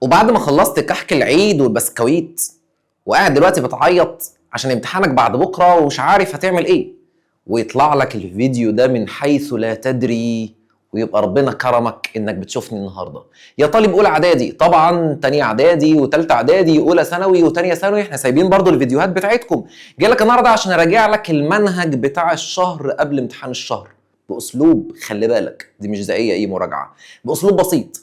وبعد ما خلصت كحك العيد والبسكويت وقاعد دلوقتي بتعيط عشان امتحانك بعد بكره ومش عارف هتعمل ايه، ويطلع لك الفيديو ده من حيث لا تدري، ويبقى ربنا كرمك انك بتشوفني النهارده. يا طالب اولى اعدادي، طبعا تانية اعدادي وتالتة اعدادي اولى ثانوي وتانية ثانوي، احنا سايبين برضو الفيديوهات بتاعتكم. جاي لك النهارده عشان اراجع لك المنهج بتاع الشهر قبل امتحان الشهر باسلوب، خلي بالك دي مش زي اي مراجعه، باسلوب بسيط،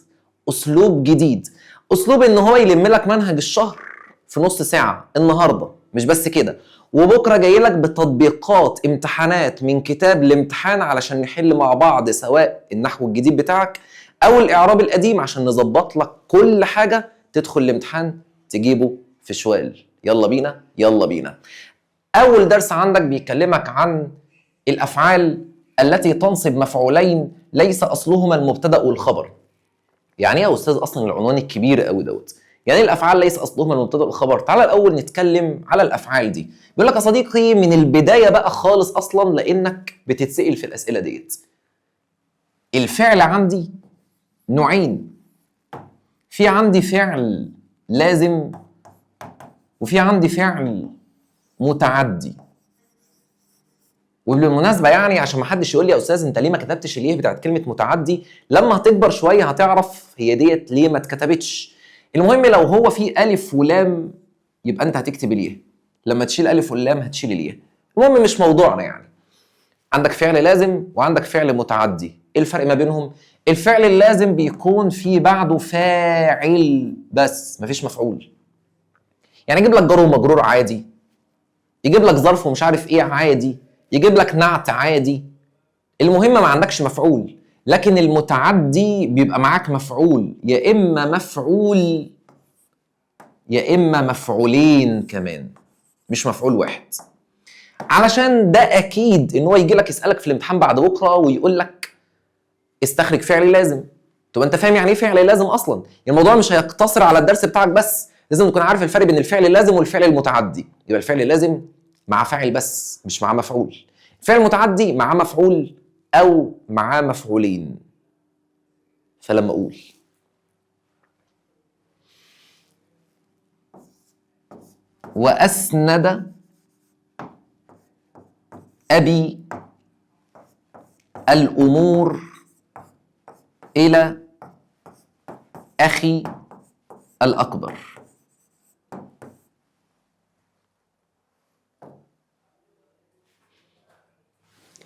اسلوب جديد، اسلوب ان هو يلم لك منهج الشهر في نص ساعه النهارده. مش بس كده، وبكره جاي لك بتطبيقات امتحانات من كتاب الامتحان علشان نحل مع بعض، سواء النحو الجديد بتاعك او الاعراب القديم، عشان نظبط لك كل حاجه تدخل الامتحان تجيبه في شوال. يلا بينا يلا بينا. اول درس عندك بيكلمك عن الافعال التي تنصب مفعولين ليس اصلهما المبتدا والخبر. يعني ايه يا استاذ اصلا العنوان الكبير قوي دوت؟ يعني ايه الافعال ليس اصلهما المبتدا والخبر؟ تعالى الاول نتكلم على الافعال دي. بيقول لك يا صديقي من البدايه بقى خالص، اصلا لانك بتتسال في الاسئله ديت، الفعل عندي نوعين، في عندي فعل لازم وفي عندي فعل متعدي. وبالمناسبه يعني عشان ما حدش يقول لي يا استاذ انت ليه ما كتبتش اليه بتاعت كلمه متعدي، لما هتكبر شويه هتعرف هي ديت ليه ما اتكتبتش. المهم لو هو في الف ولام يبقى انت هتكتب اليه، لما تشيل الف واللام هتشيل اليه. المهم مش موضوعنا يعني. عندك فعل لازم وعندك فعل متعدي، ايه الفرق ما بينهم؟ الفعل اللازم بيكون في بعده فاعل بس مفيش مفعول. يعني يجيب لك جار ومجرور عادي، يجيب لك ظرف ومش عارف ايه عادي، يجيب لك نعت عادي، المهم ما عندكش مفعول. لكن المتعدي بيبقى معاك مفعول، يا اما مفعول يا اما مفعولين كمان، مش مفعول واحد. علشان ده اكيد ان هو يجي لك يسالك في الامتحان بعد بكره ويقول لك استخرج فعل لازم. طب انت فاهم يعني ايه فعل لازم اصلا؟ الموضوع مش هيقتصر على الدرس بتاعك بس، لازم تكون عارف الفرق بين الفعل اللازم والفعل المتعدي. يبقى الفعل اللازم مع فاعل بس مش مع مفعول، الفعل المتعدي مع مفعول او مع مفعولين. فلما اقول واسند ابي الامور الى اخي الاكبر،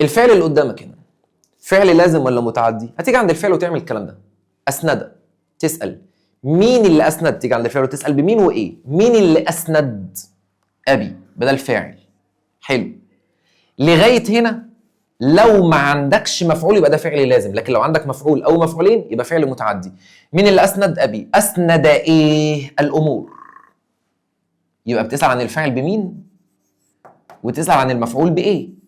الفعل اللي قدامك هنا فعل لازم ولا متعدي؟ هتيجي عند الفعل وتعمل الكلام ده. اسند، تسال مين اللي اسند، تيجي عند الفعل وتسال بمين وايه. مين اللي اسند؟ ابي بدل فاعل. حلو، لغايه هنا لو ما عندكش مفعول يبقى ده فعل لازم، لكن لو عندك مفعول او مفعولين يبقى فعل متعدي. مين اللي اسند؟ ابي. اسند ايه؟ الامور. يبقى بتسال عن الفاعل بمين وتسال عن المفعول بايه.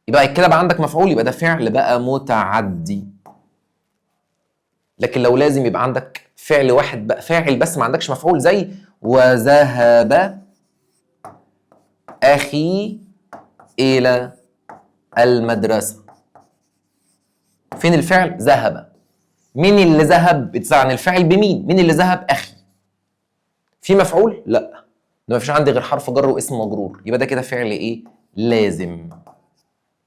يبقى كده بقى عندك مفعول، يبقى ده فعل بقى متعدي. لكن لو لازم يبقى عندك فعل واحد بقى، فاعل بس ما عندكش مفعول، زي وذهب اخي الى المدرسه. فين الفعل؟ ذهب. مين اللي ذهب؟ بتسأل عن الفاعل بمين. مين اللي ذهب؟ اخي. في مفعول؟ لا، ده ما فيش عندي غير حرف جر واسم مجرور، يبقى ده كده فعل ايه؟ لازم.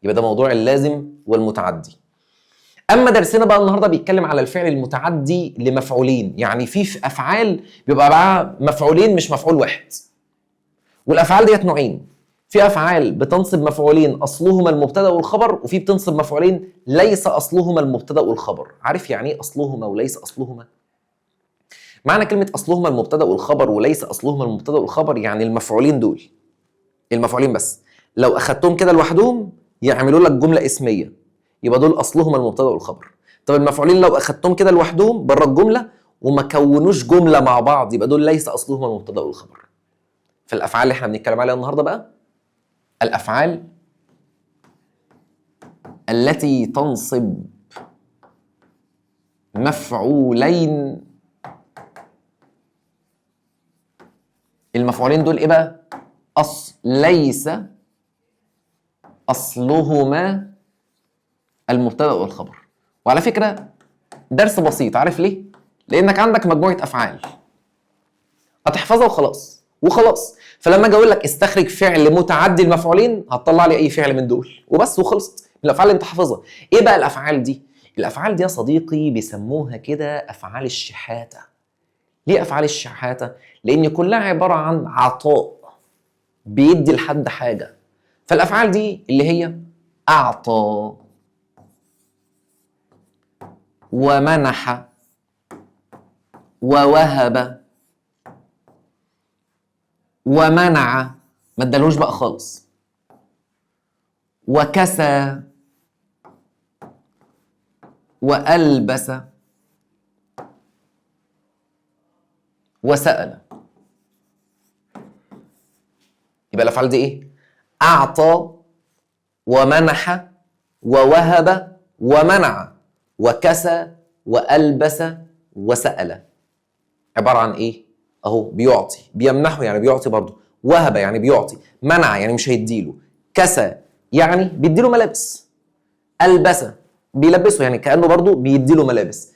يبقى ده موضوع اللازم والمتعدي. اما درسنا بقى النهارده بيتكلم على الفعل المتعدي لمفعولين، يعني في افعال بيبقى معاها مفعولين مش مفعول واحد. والافعال ديت نوعين، في افعال بتنصب مفعولين اصلهما المبتدا والخبر، وفي بتنصب مفعولين ليس اصلهما المبتدا والخبر. عارف يعني ايه اصلهما وليس اصلهما؟ معنى كلمه اصلهما المبتدا والخبر وليس اصلهما المبتدا والخبر، يعني المفعولين دول، المفعولين بس لو اخدتهم كده لوحدهم يعملوا لك جمله اسميه، يبقى دول اصلهما المبتدا والخبر. طب المفعولين لو اخدتهم كده لوحدهم بره الجمله وما كونوش جمله مع بعض يبقى دول ليس اصلهما المبتدا والخبر. فالافعال اللي احنا بنتكلم عليها النهارده بقى الافعال التي تنصب مفعولين. المفعولين دول ايه بقى؟ ليس اصلهما المبتدا والخبر. وعلى فكره درس بسيط، عارف ليه؟ لانك عندك مجموعه افعال هتحفظها وخلاص. فلما اجي اقول لك استخرج فعل متعدي المفعولين هتطلع لي اي فعل من دول وبس وخلصت. الافعال اللي انت حافظها ايه بقى الافعال دي؟ الافعال دي يا صديقي بيسموها كده افعال الشحاته. ليه افعال الشحاته؟ لان كلها عباره عن عطاء، بيدي لحد حاجه. فالافعال دي اللي هي اعطى ومنح ووهب ومنع، ما ادالوش بقى خالص، وكسى وألبس وسأل. يبقى الأفعال دي إيه؟ أعطى ومنح ووهب ومنع وكسى وألبس وسأل. عبارة عن إيه؟ أهو بيعطي، بيمنحه يعني بيعطي برضه، وهب يعني بيعطي، منع يعني مش هيديله، كسى يعني بيديله ملابس، ألبس بيلبسه يعني كأنه برضه بيديله ملابس،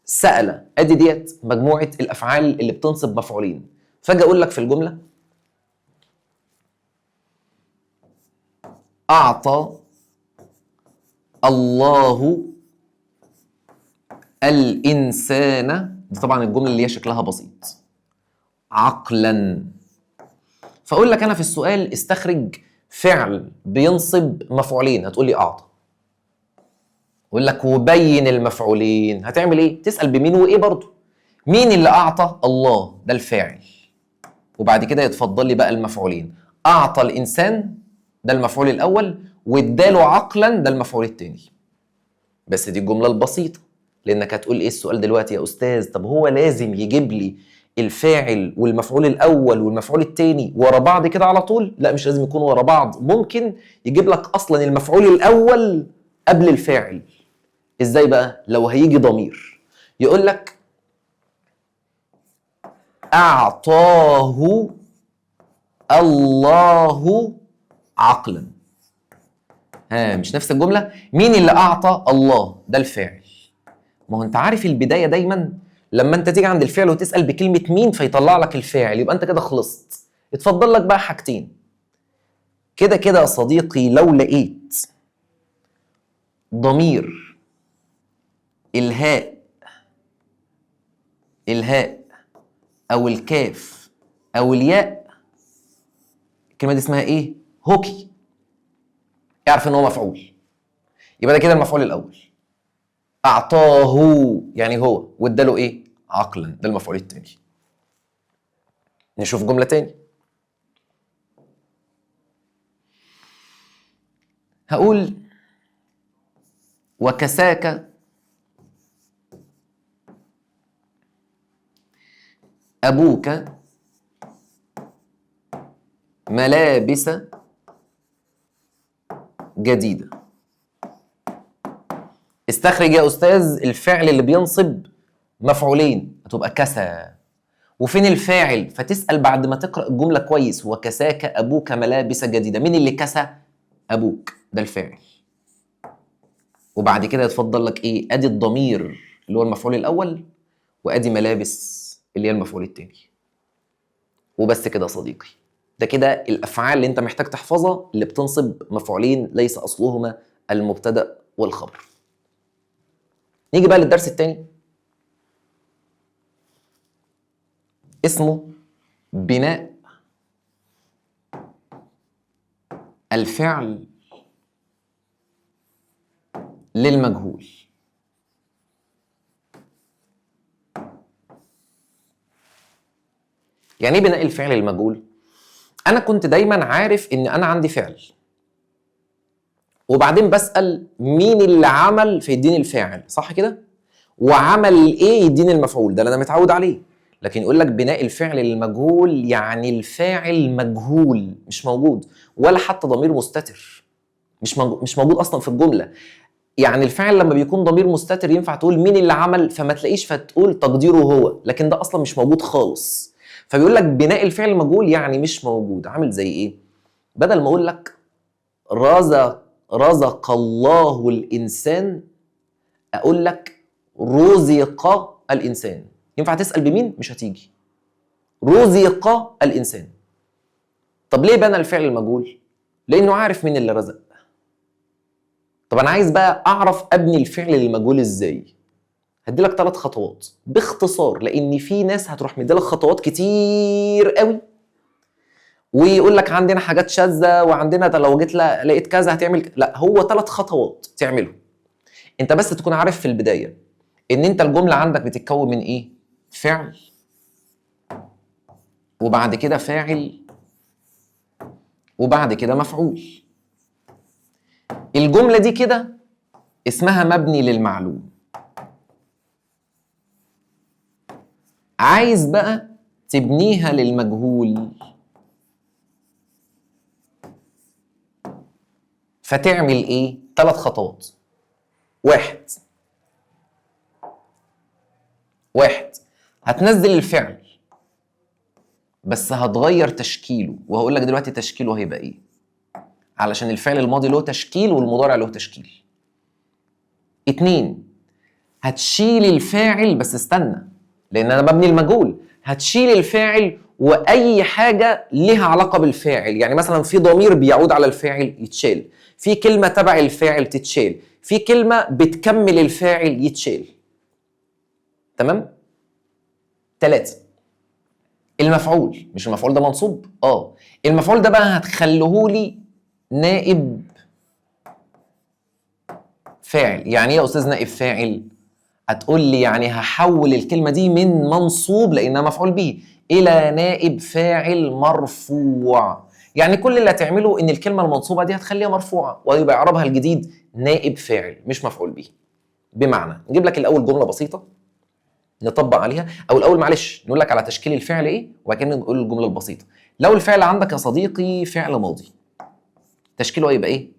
سأل. ادي ديت مجموعة الافعال اللي بتنصب مفعولين. فاجي اقول لك في الجملة اعطى الله الانسان، دي طبعا الجملة اللي هي شكلها بسيط، عقلا. فاقول لك انا في السؤال استخرج فعل بينصب مفعولين، هتقول لي اعطى. اقول لك وبين المفعولين، هتعمل ايه؟ تسأل بمين وايه برضه. مين اللي اعطى؟ الله، ده الفاعل. وبعد كده يتفضل لي بقى المفعولين، اعطى الانسان ده المفعول الاول، واداله عقلا ده المفعول الثاني. بس دي الجمله البسيطه. لانك هتقول ايه السؤال دلوقتي يا استاذ؟ طب هو لازم يجيب لي الفاعل والمفعول الاول والمفعول الثاني ورا بعض كده على طول؟ لا، مش لازم يكونوا ورا بعض، ممكن يجيب لك اصلا المفعول الاول قبل الفاعل. ازاي بقى؟ لو هيجي ضمير يقول لك اعطاه الله عقلا. مش نفس الجملة؟ مين اللي أعطى؟ الله، ده الفاعل. ما هو أنت عارف البداية دايما لما أنت تيجي عند الفعل وتسأل بكلمة مين فيطلع لك الفاعل، يبقى أنت كده خلصت. اتفضل لك بقى حاجتين كده كده يا صديقي. لو لقيت ضمير الهاء أو الكاف أو الياء، الكلمة دي اسمها إيه؟ هوكي. اعرف إن هو مفعول، يبقى ده كده المفعول الأول. أعطاه يعني هو، واداله إيه؟ عقلا، ده المفعول الثاني. نشوف جملة تاني. هقول وكساك أبوك ملابس جديدة. استخرج يا أستاذ الفعل اللي بينصب مفعولين، هتبقى كسى. وفين الفاعل؟ فتسأل بعد ما تقرأ الجملة كويس، وكساك أبوك ملابس جديدة. مين اللي كسى؟ أبوك، ده الفاعل. وبعد كده يتفضل لك إيه؟ أدي الضمير اللي هو المفعول الأول، وأدي ملابس اللي هي المفعول الثاني. وبس كده يا صديقي. ده كده الافعال اللي انت محتاج تحفظها اللي بتنصب مفعولين ليس اصلهما المبتدا والخبر. نيجي بقى للدرس الثاني، اسمه بناء الفعل للمجهول. يعني ايه بناء الفعل للمجهول؟ انا كنت دايما عارف ان انا عندي فعل، وبعدين بسأل مين اللي عمل فيديني الفاعل، صح كده؟ وعمل ايه يديني المفعول، ده اللي انا متعود عليه. لكن يقول لك بناء الفعل للمجهول، يعني الفاعل مجهول مش موجود، ولا حتى ضمير مستتر مش موجود اصلا في الجمله. يعني الفعل لما بيكون ضمير مستتر ينفع تقول مين اللي عمل فما تلاقيش فتقول تقديره هو، لكن ده اصلا مش موجود خالص. فبيقول لك بناء الفعل المجهول يعني مش موجود. عامل زي ايه؟ بدل ما اقول لك رزق الله الانسان، اقول لك رزق الانسان. ينفع تسال بمين؟ مش هتيجي. رزق الانسان. طب ليه بنى الفعل المجهول؟ لانه عارف مين اللي رزق. طب انا عايز بقى اعرف ابني الفعل المجهول ازاي. هدي لك 3 خطوات باختصار، لان في ناس هتروح مديلك خطوات كتير قوي ويقول لك عندنا حاجات شاذه، وعندنا ده لو جيت لقيت كذا هتعمل لا، هو 3 خطوات تعمله. انت بس تكون عارف في البدايه ان انت الجمله عندك بتتكون من ايه؟ فعل، وبعد كده فاعل، وبعد كده مفعول. الجمله دي كده اسمها مبني للمعلوم. عايز بقى تبنيها للمجهول، فتعمل ايه؟ 3 خطوات. واحد، هتنزل الفعل بس هتغير تشكيله، وهقول لك دلوقتي تشكيله هيبقى ايه، علشان الفعل الماضي له تشكيل والمضارع له تشكيل. 2، هتشيل الفاعل، بس استنى لان انا ببني المجهول. هتشيل الفاعل واي حاجه لها علاقه بالفاعل، يعني مثلا في ضمير بيعود على الفاعل يتشال، في كلمه تبع الفاعل تتشال، في كلمه بتكمل الفاعل يتشال. تمام؟ 3، المفعول. مش المفعول ده منصوب؟ المفعول ده بقى هتخليهولي نائب فاعل. يعني ايه يا استاذ نائب فاعل؟ هتقول لي يعني هحول الكلمه دي من منصوب لانها مفعول به الى نائب فاعل مرفوع. يعني كل اللي هتعمله ان الكلمه المنصوبه دي هتخليها مرفوعه، ويبقى اعرابها الجديد نائب فاعل مش مفعول به. بمعنى نجيب لك الاول جمله بسيطه نطبق عليها، او الاول معلش نقول لك على تشكيل الفعل ايه، وبعد كده نقول الجمله البسيطه. لو الفعل عندك يا صديقي فعل ماضي، تشكيله هيبقى ايه؟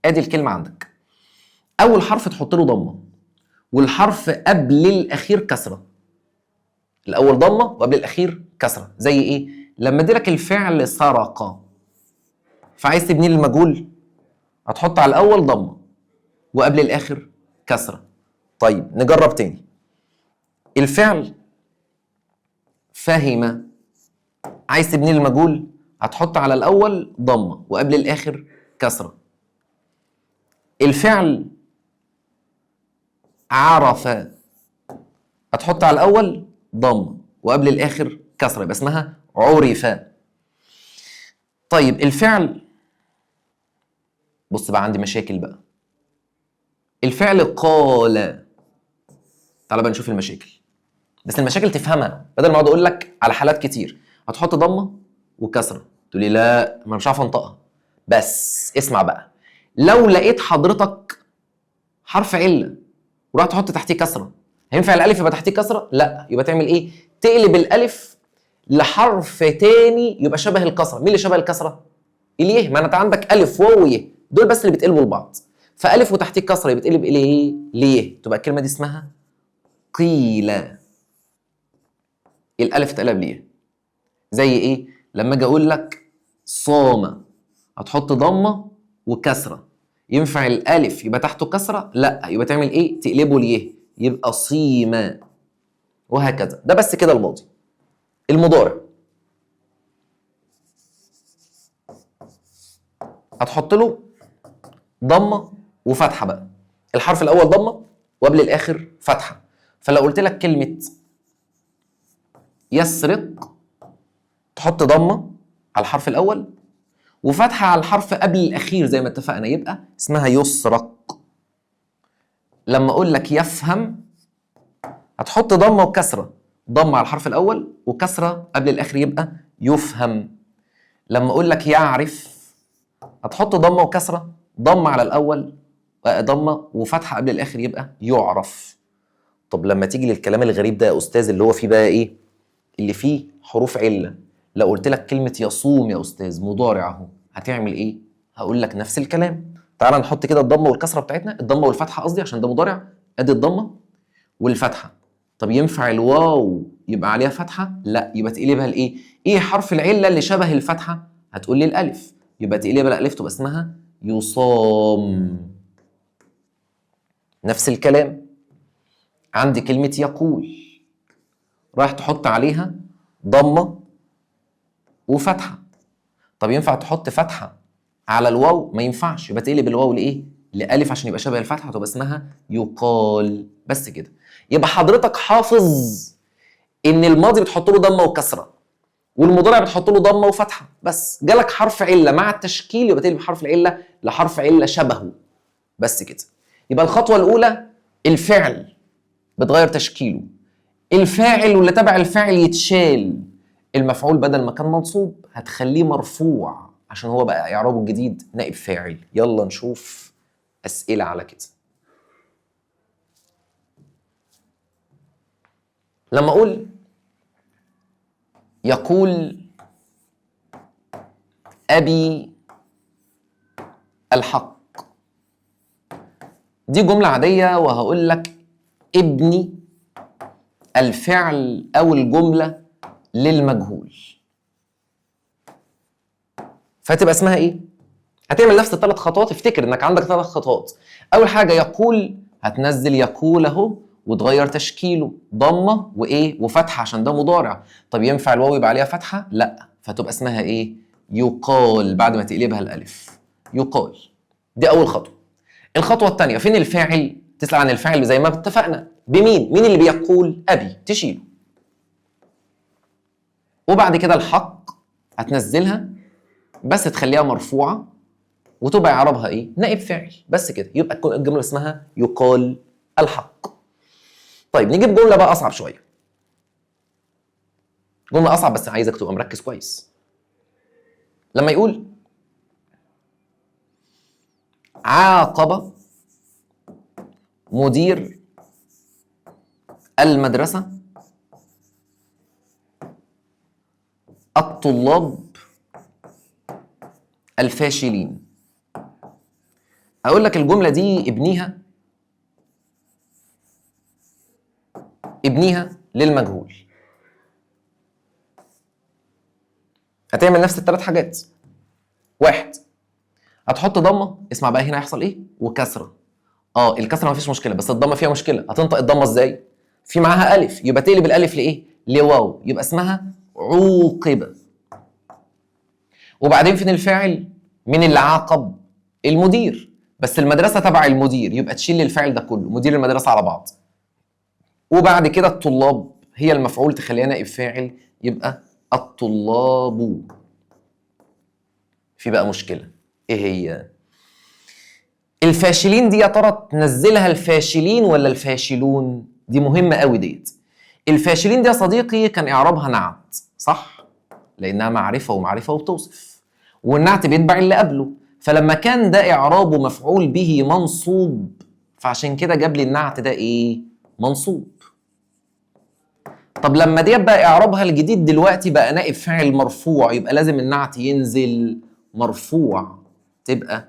ادي الكلمه عندك، اول حرف تحط له ضمه، والحرف قبل الاخير كسره. الاول ضمه وقبل الاخير كسره. زي ايه؟ لما اديلك الفعل سرق، فعايز تبني المجهول، هتحط على الاول ضمه وقبل الاخر كسره. طيب نجرب تاني. الفعل فهم، عايز تبني المجهول، هتحط على الاول ضمه وقبل الاخر كسره. الفعل عرف، هتحط على الاول ضمه وقبل الاخر كسره، يبقى اسمها عرف. طيب الفعل، بص بقى عندي مشاكل بقى. الفعل قال، تعال بقى نشوف المشاكل، بس المشاكل تفهمها بدل ما اقعد اقول لك على حالات كتير. هتحط ضمه وكسره، تقول لي لا ما انا مش عارف انطقها. بس اسمع بقى، لو لقيت حضرتك حرف عله ورحت تحط تحتيه كسره، هينفع الالف يبقى تحتيه كسره؟ لا. يبقى تعمل ايه؟ تقلب الالف لحرف تاني يبقى شبه الكسره. مين اللي شبه الكسره؟ اليه. ما انت عندك الف واو ويه، دول بس اللي بيتقلبوا لبعض. فالف وتحتيه كسره يبقى اليه ليه، تبقى الكلمه دي اسمها قيل. الالف تقلب ليه. زي ايه؟ لما اجي اقول لك صام، هتحط ضمه وكسره، ينفع الالف يبقى تحته كسره؟ لا. يبقى تعمل ايه؟ تقلبه ليه، يبقى صيما. وهكذا. ده بس كده الماضي. المضارع هتحط له ضمه وفتحه بقى. الحرف الاول ضمه وقبل الاخر فتحه. فلو قلت لك كلمه يسرق، تحط ضمه على الحرف الاول وفتحه على الحرف قبل الاخير زي ما اتفقنا، يبقى اسمها يسرق. لما اقول لك يفهم، هتحط ضمه وكسره، ضمه على الحرف الاول وكسره قبل الاخر يبقى يفهم. لما اقول لك يعرف، هتحط ضمه وكسره، ضمه على الاول ضمه وفتحه قبل الاخر يبقى يعرف. طب لما تيجي للكلام الغريب ده يا استاذ اللي هو فيه بقى ايه؟ اللي فيه حروف عله. لو قلت لك كلمه يصوم يا استاذ مضارع اهو، هتعمل ايه؟ هقول لك نفس الكلام. تعال نحط كده الضمه والكسره بتاعتنا، الضمه والفتحه قصدي عشان ده مضارع. ادي الضمه والفتحه. طب ينفع الواو يبقى عليها فتحه؟ لا. يبقى تقلبها لايه؟ ايه حرف العله اللي شبه الفتحه؟ هتقول لي الالف. يبقى تقلبها الالف تبقى اسمها يصام. نفس الكلام. عندي كلمة يقول، رايح تحط عليها ضمة وفتحة. طب ينفع تحط فتحة على الواو؟ ما ينفعش، يبقى تقلب الواو لإيه؟ لألف عشان يبقى شبه الفتحة وتبقى اسمها يقال. بس كده. يبقى حضرتك حافظ إن الماضي بتحط له ضمة وكسرة، والمضارع بتحط له ضمة وفتحة، بس جالك حرف علة مع التشكيل يبقى تقلب حرف العلة لحرف علة شبهه. بس كده. يبقى الخطوة الأولى الفعل بتغير تشكيله، الفاعل واللي تبع الفاعل يتشال، المفعول بدل ما كان منصوب هتخليه مرفوع عشان هو بقى اعرابه الجديد نائب فاعل. يلا نشوف اسئله على كده. لما اقول يقول ابي الحق، دي جمله عاديه، وهقول لك ابني الفعل او الجمله للمجهول، فتبقى اسمها ايه؟ هتعمل نفس الثلاث خطوات. افتكر انك عندك 3 خطوات. اول حاجه يقول، هتنزل يقول اهو وتغير تشكيله ضمه وايه وفتحه عشان ده مضارع. طب ينفع الواو يبقى عليها فتحه؟ لا، فتبقى اسمها ايه؟ يقال بعد ما تقلبها الالف. يقال. دي اول خطوه. الخطوه الثانيه، فين الفاعل؟ تسال عن الفاعل زي ما اتفقنا بمين؟ مين اللي بيقول؟ ابي، تشيله. وبعد كده الحق هتنزلها بس تخليها مرفوعه وتبقى اعرابها ايه؟ نائب فاعل. بس كده. يبقى الجمله اسمها يقال الحق. طيب نجيب جمله بقى اصعب شويه. جمله اصعب بس عايزك تبقى مركز كويس. لما يقول عاقب مدير المدرسه الطلاب الفاشلين، اقول لك الجمله دي ابنيها للمجهول. هتعمل نفس ال3 حاجات. 1، هتحط ضمه، اسمع بقى هنا هيحصل ايه، وكسره. الكسره مفيش مشكله، بس الضمه فيها مشكله. هتنطق الضمه ازاي؟ في معاها الف، يبقى تقلب الالف لايه؟ لواو، يبقى اسمها عوقب. وبعدين فين الفاعل؟ مين اللي عاقب؟ المدير، بس المدرسه تبع المدير، يبقى تشيل الفاعل ده كله، مدير المدرسه على بعض. وبعد كده الطلاب هي المفعول تخليها نائب فاعل، يبقى الطلاب. في بقى مشكله، ايه هي؟ الفاشلين دي يا ترى تنزلها الفاشلين ولا الفاشلون؟ دي مهمه قوي ديت. الفاشلين دي يا صديقي كان اعرابها نعت، صح؟ لانها معرفه ومعرفه وبتوصف، والنعت بيتبع اللي قبله، فلما كان ده اعرابه مفعول به منصوب فعشان كده جاب لي النعت ده ايه؟ منصوب. طب لما دي بقى اعرابها الجديد دلوقتي بقى نائب فاعل مرفوع، يبقى لازم النعت ينزل مرفوع، تبقى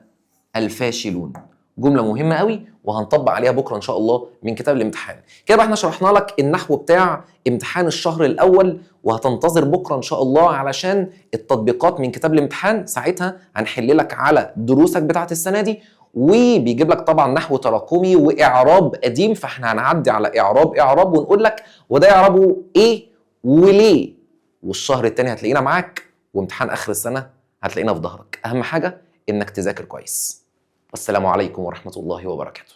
الفاشلون. جمله مهمه قوي وهنطبق عليها بكره ان شاء الله من كتاب الامتحان. كده بقى احنا شرحنا لك النحو بتاع امتحان الشهر الاول، وهتنتظر بكره ان شاء الله علشان التطبيقات من كتاب الامتحان. ساعتها هنحل لك على دروسك بتاعه السنه دي، وبيجيب لك طبعا نحو تراكمي واعراب قديم، فاحنا هنعدي على اعراب ونقول لك وده اعرابه ايه وليه. والشهر الثاني هتلاقينا معاك، وامتحان اخر السنه هتلاقينا في ظهرك. اهم حاجه انك تذاكر كويس. والسلام عليكم ورحمه الله وبركاته.